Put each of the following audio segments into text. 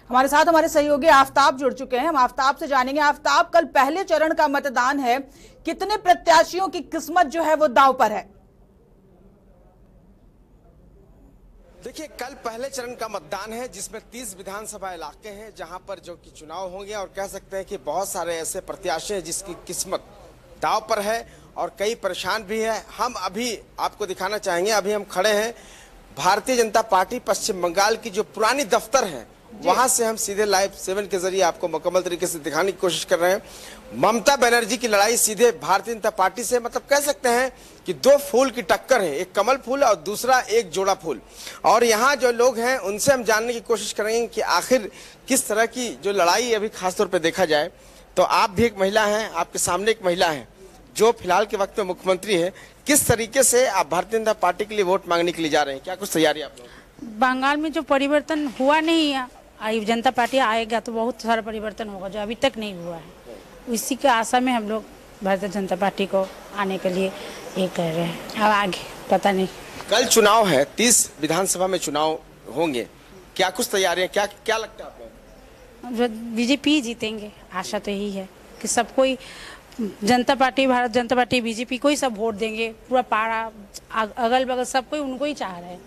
हमारे साथ हमारे सहयोगी आफताब जुड़ चुके हैं। हम आफताब से जानेंगे। आफताब, कल पहले चरण का मतदान है, कितने प्रत्याशियों की किस्मत जो है वो दांव पर है? देखिए, कल पहले चरण का मतदान है जिसमें 30 विधानसभा इलाके हैं जहां पर जो कि चुनाव होंगे और कह सकते हैं कि बहुत सारे ऐसे प्रत्याशी हैं जिसकी किस्मत दांव पर है और कई परेशान भी है। हम अभी आपको दिखाना चाहेंगे, अभी हम खड़े हैं भारतीय जनता पार्टी पश्चिम बंगाल की जो पुरानी दफ्तर है, वहां से हम सीधे लाइव 7 के जरिए आपको मुकम्मल तरीके से दिखाने की कोशिश कर रहे हैं। ममता बनर्जी की लड़ाई सीधे भारतीय जनता पार्टी से, मतलब कह सकते हैं कि दो फूल की टक्कर है, एक कमल फूल और दूसरा एक जोड़ा फूल। और यहाँ जो लोग हैं उनसे हम जानने की कोशिश करेंगे कि आखिर किस तरह की जो लड़ाई अभी खासतौर पर देखा जाए तो आप भी एक महिला हैं, आपके सामने एक महिला है जो फिलहाल के वक्त में मुख्यमंत्री है। किस तरीके से आप भारतीय जनता पार्टी के लिए वोट मांगने के लिए जा रहे हैं, क्या कुछ तैयारी आप लोग? बंगाल में जो परिवर्तन हुआ नहीं है, जनता पार्टी आएगा तो बहुत सारा परिवर्तन होगा जो अभी तक नहीं हुआ है। इसी के आशा में हम लोग भारतीय जनता पार्टी को आने के लिए ये कर रहे हैं। अब आगे पता नहीं। कल चुनाव है, 30 विधानसभा में चुनाव होंगे, क्या कुछ तैयारियां, क्या क्या लगता है आपको? बीजेपी जीतेंगे, आशा तो यही है कि सब कोई जनता पार्टी, भारत जनता पार्टी, बीजेपी को ही सब वोट देंगे। पूरा पारा अगल बगल सब कोई उनको ही चाह रहे हैं।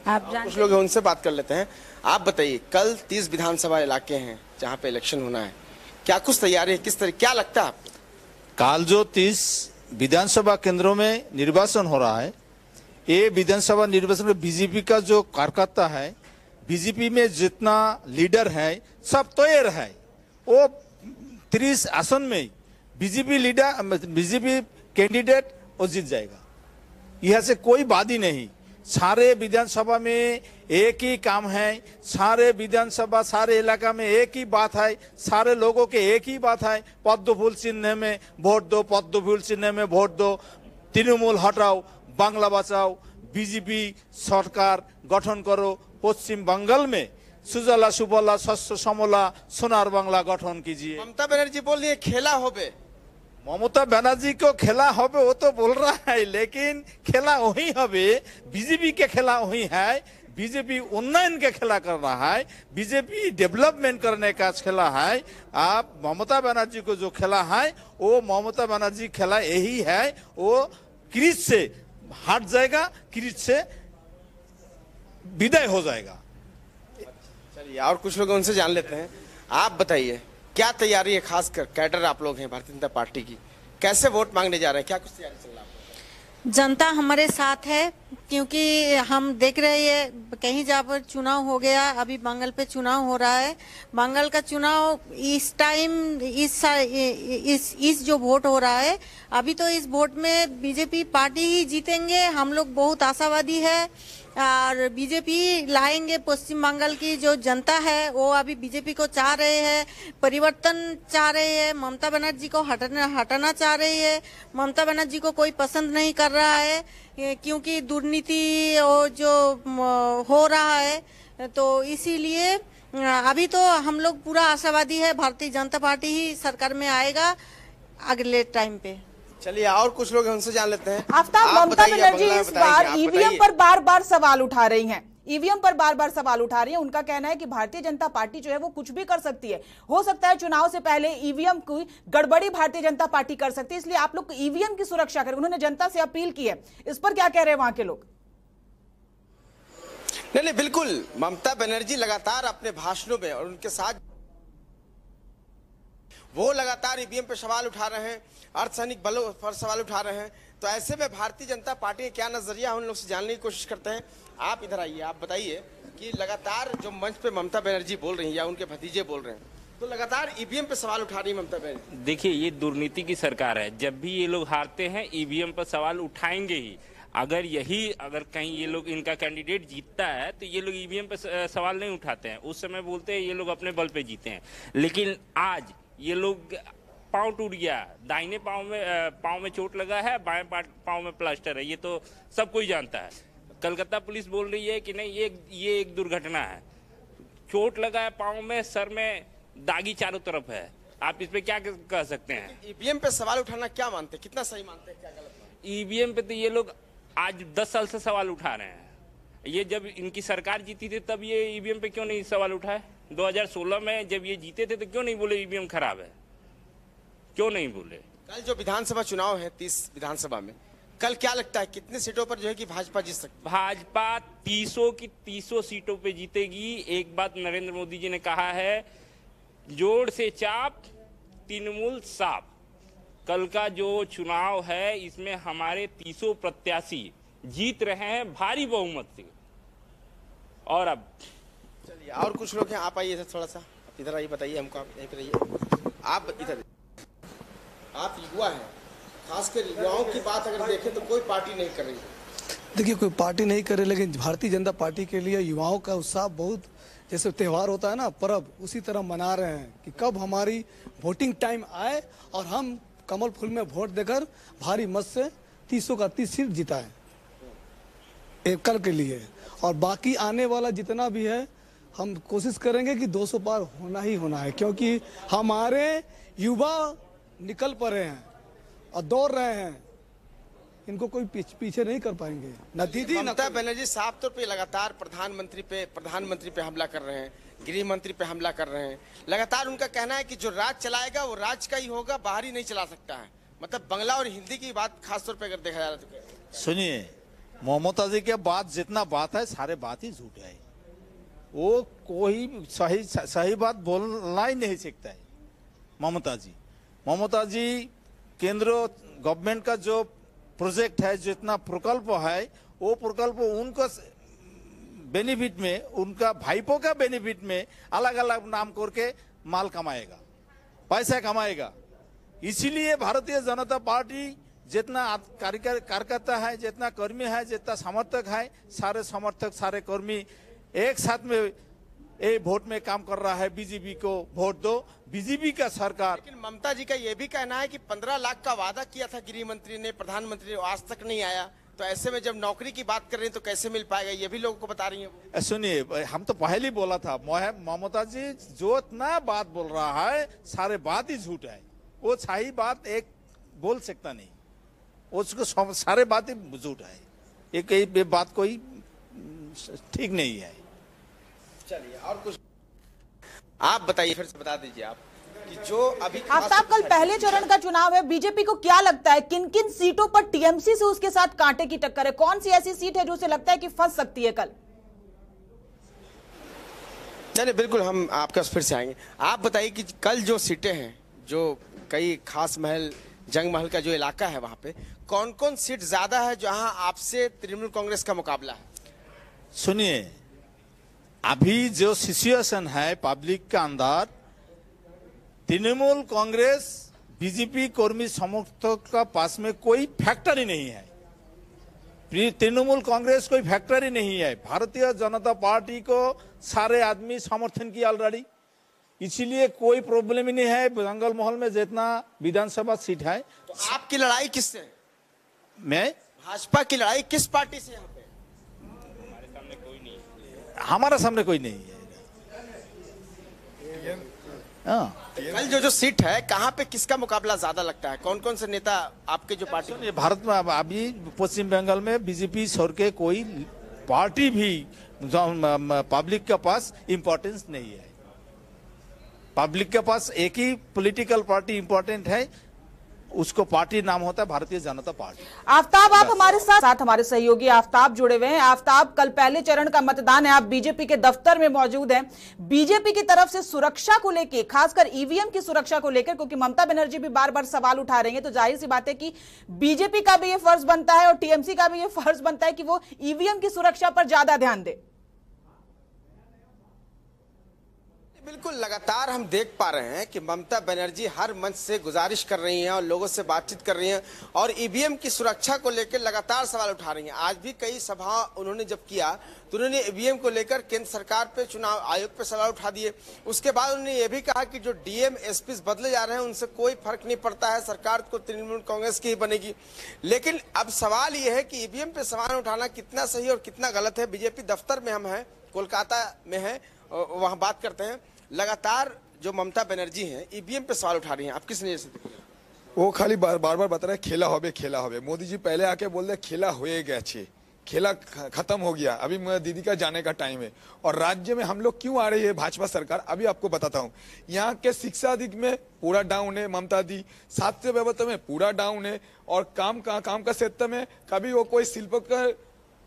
आप कुछ लोग हैं उनसे बात कर लेते हैं। आप बताइए, कल 30 विधानसभा इलाके हैं जहां पे इलेक्शन होना है, क्या कुछ तैयारी है, किस तरह, क्या लगता है आपको? काल जो 30 विधानसभा केंद्रों में निर्वाचन हो रहा है, ये विधानसभा निर्वाचन में बीजेपी का जो कार्यकर्ता है, बीजेपी में जितना लीडर है सब तैयार है। वो 30 आसन में बीजेपी लीडर, बीजेपी कैंडिडेट वो जीत जाएगा, यह से कोई बात ही नहीं। सारे विधानसभा में एक ही काम है, सारे विधानसभा सारे इलाका में एक ही बात है, सारे लोगों के एक ही बात है, पद्म फूल चिन्ह में वोट दो, पद्म फूल चिन्ह में वोट दो, तृणमूल हटाओ, बांग्ला बचाओ, बीजेपी सरकार गठन करो, पश्चिम बंगाल में सुजला सुफला शस्य श्यामला सोनार बांग्ला गठन कीजिए। ममता बनर्जी बोल रही है खेला होबे। ममता बनर्जी को खेला होबे वो तो बोल रहा है, लेकिन खेला वही होबे, बीजेपी के खेला वही है। बीजेपी उन्नयन के खेला कर रहा है, बीजेपी डेवलपमेंट करने का खेला है। आप ममता बनर्जी को जो खेला है वो ममता बनर्जी खेला यही है, वो क्रीज से हट जाएगा, क्रीज से विदाई हो जाएगा। चलिए और कुछ लोग उनसे जान लेते हैं। आप बताइए, क्या तैयारी है, खासकर कैडर आप लोग हैं भारतीय जनता पार्टी की, कैसे वोट मांगने जा रहे हैं, क्या कुछ तैयारी चल रहा है? जनता हमारे साथ है, क्योंकि हम देख रहे हैं कहीं जहाँ पर चुनाव हो गया, अभी बंगाल पे चुनाव हो रहा है। बंगाल का चुनाव इस टाइम इस जो वोट हो रहा है, अभी तो इस वोट में बीजेपी पार्टी ही जीतेंगे। हम लोग बहुत आशावादी है और बीजेपी लाएंगे। पश्चिम बंगाल की जो जनता है वो अभी बीजेपी को चाह रहे हैं, परिवर्तन चाह रहे हैं, ममता बनर्जी को हटाना चाह रही है। ममता बनर्जी को कोई पसंद नहीं कर रहा है क्योंकि दुर्नीति जो हो रहा है, तो इसीलिए अभी तो हम लोग पूरा आशावादी है भारतीय जनता पार्टी ही सरकार में आएगा अगले टाइम पे। चलिए और कुछ लोग उनसे जान लेते हैं। आफताब, ममता बनर्जी इस बार ईवीएम पर बार बार सवाल उठा रही हैं, ईवीएम पर बार बार सवाल उठा रही है। उनका कहना है कि भारतीय जनता पार्टी जो है वो कुछ भी कर सकती है, हो सकता है चुनाव से पहले ईवीएम की गड़बड़ी भारतीय जनता पार्टी कर सकती है, इसलिए आप लोग ईवीएम की सुरक्षा करें। उन्होंने जनता से अपील की है, इस पर क्या कह रहे हैं वहां के लोग? नहीं, बिल्कुल, ममता बनर्जी लगातार अपने भाषणों में और उनके साथ वो लगातार ईवीएम पे सवाल उठा रहे हैं, अर्धसैनिक बलों पर सवाल उठा रहे हैं। तो ऐसे में भारतीय जनता पार्टी का क्या नजरिया है, उन लोग से जानने की कोशिश करते हैं। आप इधर आइए, आप बताइए कि लगातार जो मंच पे ममता बनर्जी बोल रही हैं या उनके भतीजे बोल रहे हैं, तो लगातार ईवीएम पे सवाल उठा रही है ममता बनर्जी। देखिए, ये दुर्नीति की सरकार है, जब भी ये लोग हारते हैं ईवीएम पर सवाल उठाएंगे ही। अगर कहीं ये लोग, इनका कैंडिडेट जीतता है तो ये लोग ईवीएम पे सवाल नहीं उठाते हैं, उस समय बोलते हैं ये लोग अपने बल पे जीते हैं। लेकिन आज ये लोग, पाँव टूट गया, दाहिने पाँव में चोट लगा है, बाएं पाँव में प्लास्टर है, ये तो सब कोई जानता है। कलकत्ता पुलिस बोल रही है कि नहीं, ये एक दुर्घटना है, चोट लगा है पाँव में, सर में दागी चारों तरफ है। आप इस पे क्या कह सकते हैं? ईवीएम पे सवाल उठाना क्या मानते हैं, कितना सही मानते हैं, क्या गलत मानते हैं? ईवीएम पे तो ये लोग आज 10 साल से सवाल उठा रहे हैं। ये जब इनकी सरकार जीती थी तब ये ईवीएम पे क्यों नहीं सवाल उठाए? 2016 में जब ये जीते थे तो क्यों नहीं बोले ईवीएम खराब है, क्यों नहीं बोले? कल जो विधानसभा चुनाव है 30 विधानसभा में, कल क्या लगता है कितने सीटों पर जो है कि भाजपा जीत सकती है? भाजपा 300 की 300 सीटों पे जीतेगी। एक बात नरेंद्र मोदी जी ने कहा है, जोड़ से चाप तृणमूल साफ। कल का जो चुनाव है इसमें हमारे 300 प्रत्याशी जीत रहे हैं भारी बहुमत से। और अब चलिए और कुछ लोग हैं, आप आइए इधर, थोड़ा सा इधर आइए, बताइए हमको, आप यहीं पे रहिए, आप इधर। आप युवा हैं, खासकर युवाओं की बात अगर देखें तो कोई पार्टी नहीं कर रही है। देखिए कोई पार्टी नहीं करे, लेकिन भारतीय जनता पार्टी के लिए युवाओं का उत्साह बहुत, जैसे त्योहार होता है ना पर्व, उसी तरह मना रहे हैं कि कब हमारी वोटिंग टाइम आए और हम कमल फूल में वोट देकर भारी मत से 300 का 30 सीट जिताए एक कल के लिए। और बाकी आने वाला जितना भी है हम कोशिश करेंगे कि 200 पार होना ही होना है, क्योंकि हमारे युवा निकल पड़े हैं और दौड़ रहे हैं, इनको कोई पीछे नहीं कर पाएंगे। न दीदी ममता बनर्जी साफ तौर पे लगातार प्रधानमंत्री पे हमला कर रहे हैं, गृह मंत्री पे हमला कर रहे हैं। लगातार उनका कहना है कि जो राज चलाएगा वो राज का ही होगा, बाहर ही नहीं चला सकता है। मतलब बांग्ला और हिंदी की बात खासतौर पे अगर देखा जा रहा तो सुनिए, ममता जी के बात जितना बात है सारे बात ही झूठ है। वो कोई सही बात बोलना ही नहीं सकता है। ममता जी केंद्र गवर्नमेंट का जो प्रोजेक्ट है, जितना प्रकल्प है, वो प्रकल्प उनको बेनिफिट में, उनका भाईपों का बेनिफिट में अलग अलग नाम करके माल कमाएगा, पैसा कमाएगा। इसीलिए भारतीय जनता पार्टी जितना कार्यकर्ता है, जितना कर्मी है, जितना समर्थक है, सारे समर्थक सारे कर्मी एक साथ में एक वोट में काम कर रहा है। बीजेपी को वोट दो, बीजेपी का सरकार। लेकिन ममता जी का यह भी कहना है कि 15 लाख का वादा किया था गृह मंत्री ने, प्रधानमंत्री ने, आज तक नहीं आया। तो ऐसे में जब नौकरी की बात कर रहे हैं तो कैसे मिल पाएगा, ये भी लोगों को बता रही है। सुनिए, हम तो पहले ही बोला था, ममता जी जो इतना बात बोल रहा है सारे बात ही झूठ है। वो सही बात एक बोल सकता नहीं, उसको सारे बात ही झूठ है। एक बात कोई ठीक नहीं है। चलिए और कुछ आप बताइए, फिर से बता दीजिए आप कि जो अभी आफ्ताब, कल पहले चरण का चुनाव है, बीजेपी को क्या लगता है किन किन सीटों पर टीएमसी से उसके साथ कांटे की टक्कर है? कौन सी ऐसी सीट है जो उसे लगता है कि फंस सकती है कल? चलिए बिल्कुल हम आपके पास फिर से आएंगे। आप बताइए कि कल जो सीटें हैं, जो कई खास महल, जंग महल का जो इलाका है, वहां पे कौन कौन सीट ज्यादा है जहां आपसे तृणमूल कांग्रेस का मुकाबला है? सुनिए, अभी जो सिचुएशन है पब्लिक के अंदर, तृणमूल कांग्रेस बीजेपी कर्मी समर्थक का पास में कोई फैक्टर ही नहीं है। तृणमूल कांग्रेस कोई फैक्टर ही नहीं है। भारतीय जनता पार्टी को सारे आदमी समर्थन किया ऑलरेडी, इसीलिए कोई प्रॉब्लम ही नहीं है। जंगल महल में जितना विधानसभा सीट है। तो आपकी लड़ाई किससे? मैं भाजपा की लड़ाई किस पार्टी से? यहाँ पे हमारा सामने कोई नहीं है। कल जो सीट है, कहाँ पे किसका मुकाबला ज्यादा लगता है? कौन कौन से नेता आपके जो पार्टी? भारत में अभी पश्चिम बंगाल में बीजेपी छोड़ के कोई पार्टी भी पब्लिक के पास इंपॉर्टेंस नहीं है। पब्लिक के पास एक ही पॉलिटिकल पार्टी इंपॉर्टेंट है, उसको पार्टी नाम होता है भारतीय जनता पार्टी। आफ्ताब, आप हमारे साथ हमारे सहयोगी आफ्ताब जुड़े हुए हैं। आफ्ताब, कल पहले चरण का मतदान है, आप बीजेपी के दफ्तर में मौजूद हैं। बीजेपी की तरफ से सुरक्षा को लेकर, खासकर ईवीएम की सुरक्षा को लेकर, क्योंकि ममता बनर्जी भी बार बार सवाल उठा रही है, तो जाहिर सी बात है कि बीजेपी का भी ये फर्ज बनता है और टीएमसी का भी ये फर्ज बनता है कि वो ईवीएम की सुरक्षा पर ज्यादा ध्यान दे। बिल्कुल, लगातार हम देख पा रहे हैं कि ममता बनर्जी हर मंच से गुजारिश कर रही हैं और लोगों से बातचीत कर रही हैं और ईवीएम की सुरक्षा को लेकर लगातार सवाल उठा रही हैं। आज भी कई सभा उन्होंने जब किया तो उन्होंने ईवीएम को लेकर केंद्र सरकार पे, चुनाव आयोग पे सवाल उठा दिए। उसके बाद उन्होंने ये भी कहा कि जो डीएम एसपी बदले जा रहे हैं उनसे कोई फर्क नहीं पड़ता है, सरकार को तृणमूल कांग्रेस की ही बनेगी। लेकिन अब सवाल ये है कि ईवीएम पे सवाल उठाना कितना सही और कितना गलत है। बीजेपी दफ्तर में हम हैं, कोलकाता में है, वहां बात करते हैं। लगातार जो ममता बनर्जी हैं ईवीएम पे सवाल उठा रही हैं, आप किस नजर से? वो खाली बार बार बता रहे खेला होबे खेला होबे। मोदी जी पहले आके बोल रहे खेला होए गए, खेला खत्म हो गया, अभी दीदी का जाने का टाइम है। और राज्य में हम लोग क्यों आ रही है भाजपा सरकार, अभी आपको बताता हूँ। यहाँ के शिक्षा दिग में पूरा डाउन है ममता दी, स्वास्थ्य व्यवस्था में पूरा डाउन है, और काम का क्षेत्र में कभी वो कोई शिल्प का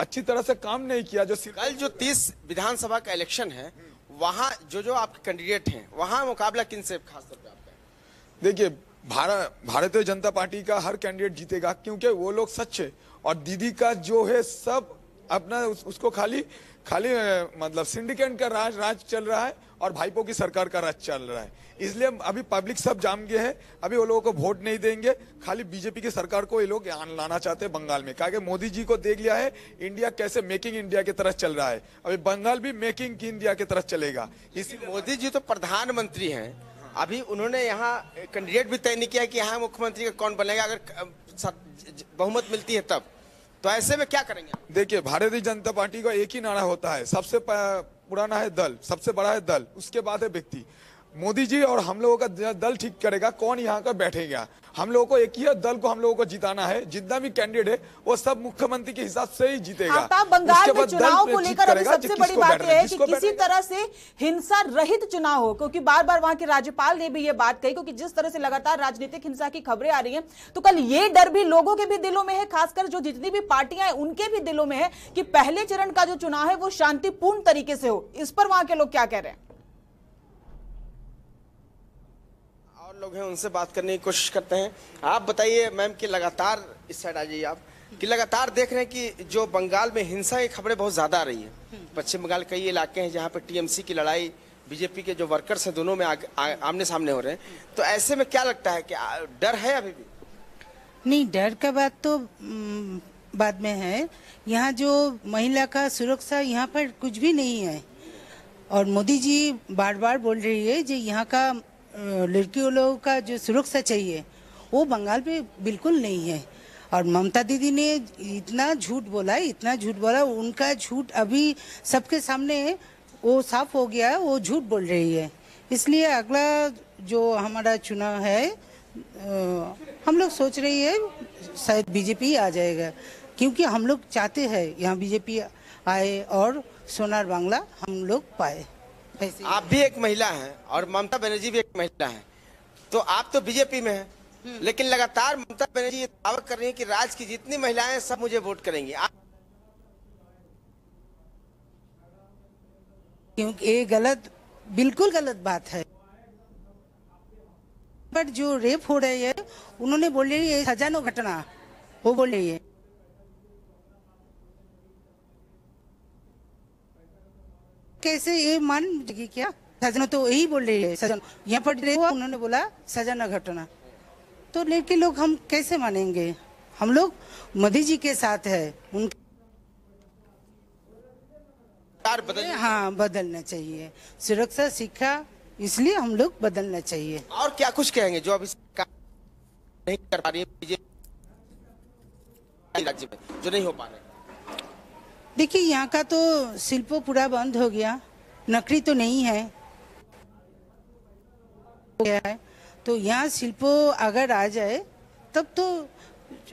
अच्छी तरह से काम नहीं किया। जो कल जो 30 विधानसभा का इलेक्शन है, वहाँ जो आपके कैंडिडेट हैं, वहाँ मुकाबला किन से खासतौर पे आपका? देखिए, भारतीय जनता पार्टी का हर कैंडिडेट जीतेगा, क्योंकि वो लोग सच है। और दीदी का जो है सब अपना उसको खाली मतलब सिंडिकेट का राज चल रहा है, और भाईपो की सरकार का राज चल रहा है। इसलिए अभी पब्लिक सब जाम गए हैं, अभी वो लोगों को वोट नहीं देंगे, खाली बीजेपी की सरकार को ये लोग लाना चाहते हैं बंगाल में। कहा मोदी जी को देख लिया है इंडिया कैसे मेकिंग इंडिया की तरफ चल रहा है, अभी बंगाल भी मेकिंग इंडिया की तरफ चलेगा। इसीलिए मोदी जी तो प्रधानमंत्री हैं, अभी उन्होंने यहाँ कैंडिडेट भी तय नहीं किया कि यहाँ मुख्यमंत्री का कौन बनेगा, अगर बहुमत मिलती है तब। तो ऐसे में क्या करेंगे? देखिए, भारतीय जनता पार्टी का एक ही नारा होता है, सबसे पुराना है दल, सबसे बड़ा है दल, उसके बाद है व्यक्ति। मोदी जी और हम लोगों का दल ठीक करेगा कौन यहाँ का बैठेगा। हम लोगों को एक ही दल को हम लोगों को जिताना है, जितना भी कैंडिडेट है वो सब मुख्यमंत्री के हिसाब से ही जीतेगा। आफ्ताब, बंगाल में चुनाव को लेकर अभी सबसे बड़ी बात यह है कि किसी तरह से हिंसा रहित चुनाव हो, क्योंकि बार बार वहां के राज्यपाल ने भी ये बात कही, क्योंकि जिस तरह से लगातार राजनीतिक हिंसा की खबरें आ रही हैं, तो कल ये डर भी लोगों के भी दिलों में है, खासकर जो जितनी भी पार्टियां हैं उनके भी दिलों में है कि पहले चरण का जो चुनाव है वो शांतिपूर्ण तरीके से हो। इस पर वहां के लोग क्या कह रहे हैं? लोग हैं, उनसे बात करने की कोशिश करते हैं। आप बताइए मैम कि लगातार इस साइड आ जाइए आप, कि लगातार देख रहे हैं कि जो बंगाल में हिंसा की खबरें बहुत ज्यादा आ रही है। पश्चिम बंगाल कई इलाके हैं जहां पर टीएमसी की लड़ाई, बीजेपी के जो वर्कर्स हैं, दोनों में आमने सामने हो रहे हैं। तो ऐसे में क्या लगता है कि डर है अभी भी? नहीं, डर का बात तो बाद में है। यहाँ जो महिला का सुरक्षा यहाँ पर कुछ भी नहीं है, और मोदी जी बार बार बोल रही है जो यहाँ का लड़कियों लोगों का जो सुरक्षा चाहिए वो बंगाल पे बिल्कुल नहीं है। और ममता दीदी ने इतना झूठ बोला, उनका झूठ अभी सबके सामने वो साफ हो गया, वो झूठ बोल रही है। इसलिए अगला जो हमारा चुनाव है, हम लोग सोच रही है शायद बीजेपी आ जाएगा, क्योंकि हम लोग चाहते हैं यहाँ बीजेपी आए और सोनार बांग्ला हम लोग पाए। आप भी एक महिला हैं और ममता बनर्जी भी एक महिला है, तो आप तो बीजेपी में हैं, लेकिन लगातार ममता बनर्जी ये दावा कर रही है कि राज्य की जितनी महिलाएं सब मुझे वोट करेंगी। क्योंकि ये गलत, बिल्कुल गलत बात है। पर जो रेप हो रही है, उन्होंने बोल रही है हजारों घटना, वो बोल रही है। कैसे ये मान जाएगी क्या? सजना तो यही बोल रही है, सजन यहाँ पर उन्होंने बोला सजना घटना, तो लेकिन लोग हम कैसे मानेंगे? हम लोग मोदी जी के साथ है, उनके हाँ बदलना चाहिए, सुरक्षा शिक्षा, इसलिए हम लोग बदलना चाहिए। और क्या कुछ कहेंगे जो अभी नहीं कर पा रही है बीजेपी राज्य में, जो नहीं हो पा रहा है? देखिए, यहाँ का तो शिल्प पूरा बंद हो गया, नकली तो नहीं है, तो यहाँ शिल्प अगर आ जाए तब तो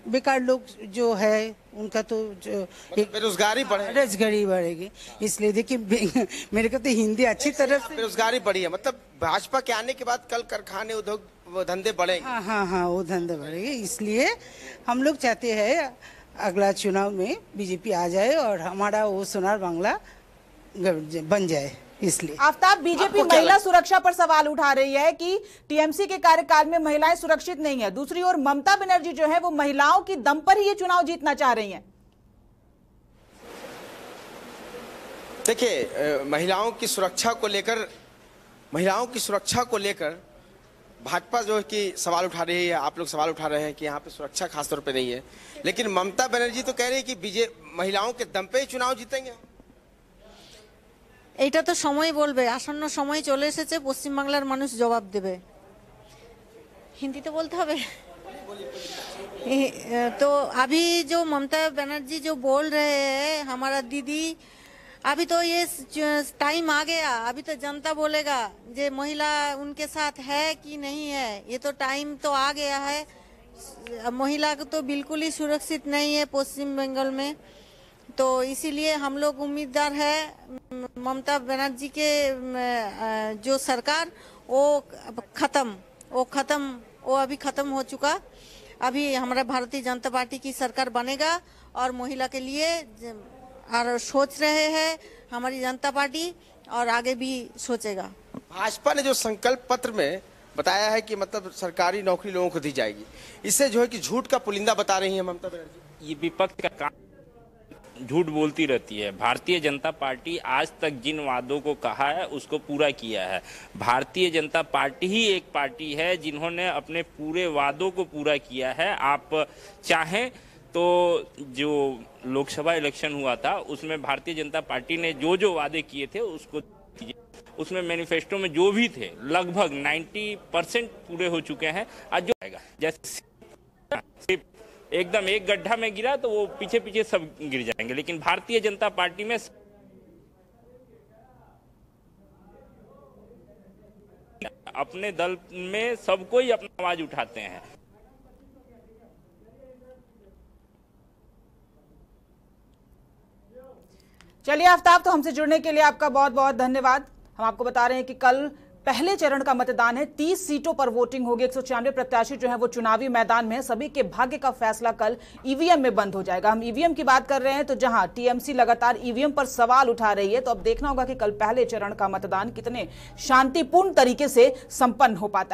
बेकार लोग जो है उनका तो बेरोजगारी बढ़ेगी। इसलिए देखिए मेरे को तो हिंदी अच्छी तरह से, बेरोजगारी बढ़ी है, मतलब भाजपा के आने के बाद कल कारखाने उद्योग धंधे बढ़ेंगे। हाँ वो धंधे बढ़ेंगे। इसलिए हम लोग चाहते हैं अगला चुनाव में बीजेपी आ जाए और हमारा वो सोनार बांग्ला बन जाए। इसलिए आफ्ताब, बीजेपी महिला सुरक्षा पर सवाल उठा रही है कि टीएमसी के कार्यकाल में महिलाएं सुरक्षित नहीं है। दूसरी ओर ममता बनर्जी जो है वो महिलाओं की दम पर ही ये चुनाव जीतना चाह रही हैं। देखिए, महिलाओं की सुरक्षा को लेकर भाजपा जो है कि सवाल उठा रही है, आप लोग सवाल उठा रहे हैं कि यहाँ पे सुरक्षा खासतौर पे नहीं है, लेकिन ममता बनर्जी तो कह रही है कि महिलाओं के दम पे ही चुनाव जीतेंगे। এটা তো সময় বলবে, আসন্ন সময় চলে এসেছে, পশ্চিম বাংলার মানুষ জবাব দেবে। হিন্দিতে বলতে হবে। तो अभी जो ममता बनर्जी जो बोल रहे हैं हमारा दीदी, अभी तो ये टाइम आ गया, अभी तो जनता बोलेगा जे महिला उनके साथ है कि नहीं है। ये तो टाइम तो आ गया है, महिला को तो बिल्कुल ही सुरक्षित नहीं है पश्चिम बंगाल में। तो इसीलिए हम लोग उम्मीदवार है ममता बनर्जी के जो सरकार वो अभी खत्म हो चुका। अभी हमारा भारतीय जनता पार्टी की सरकार बनेगा और महिला के लिए और सोच रहे हैं हमारी जनता पार्टी और आगे भी सोचेगा। भाजपा ने जो संकल्प पत्र में बताया है कि मतलब सरकारी नौकरी लोगों को दी जाएगी, इसे जो है कि झूठ का पुलिंदा बता रही है ममता बनर्जी। ये विपक्ष का काम झूठ बोलती रहती है। भारतीय जनता पार्टी आज तक जिन वादों को कहा है उसको पूरा किया है। भारतीय जनता पार्टी ही एक पार्टी है जिन्होंने अपने पूरे वादों को पूरा किया है। आप चाहें तो जो लोकसभा इलेक्शन हुआ था उसमें भारतीय जनता पार्टी ने जो वादे किए थे उसको उसमें मैनिफेस्टो में जो भी थे लगभग 90% पूरे हो चुके हैं। आज जो आएगा जैसे एकदम एक गड्ढा में गिरा तो वो पीछे पीछे सब गिर जाएंगे, लेकिन भारतीय जनता पार्टी में अपने दल में सब कोई अपना आवाज उठाते हैं। चलिए आफ्ताब, तो हमसे जुड़ने के लिए आपका बहुत बहुत धन्यवाद। हम आपको बता रहे हैं कि कल पहले चरण का मतदान है, 30 सीटों पर वोटिंग होगी। 196 प्रत्याशी जो है वो चुनावी मैदान में है। सभी के भाग्य का फैसला कल ईवीएम में बंद हो जाएगा। हम ईवीएम की बात कर रहे हैं, तो जहां टीएमसी लगातार ईवीएम पर सवाल उठा रही है, तो अब देखना होगा कि कल पहले चरण का मतदान कितने शांतिपूर्ण तरीके से संपन्न हो पाता है।